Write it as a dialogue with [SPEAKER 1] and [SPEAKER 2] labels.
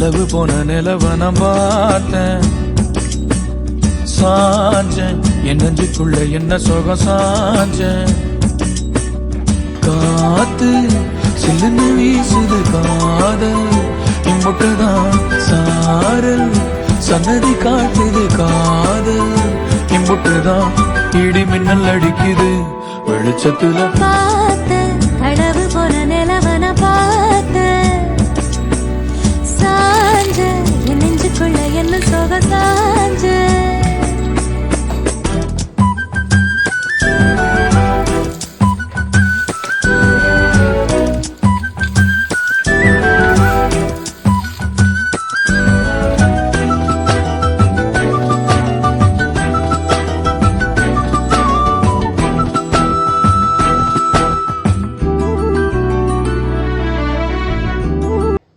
[SPEAKER 1] களவு போன நிலவன பார்த்தேன் சாஞ்சேன் என் நெஞ்சுக்குள்ள என்ன சுகம் சாஞ்சேன் காத்து சில்லுன்னு வீசுது காதல் இம்புட்டுதான் சாரல் சன்னதி காட்டுது காதல் இம்புட்டுதான் இடி மின்னல் அடிக்குது வெளிச்சத்துல
[SPEAKER 2] பார்த்த களவு போன நிலவன பார்த்த சாஞ்ச என் நெஞ்சுக்குள்ள என்ன சுகம்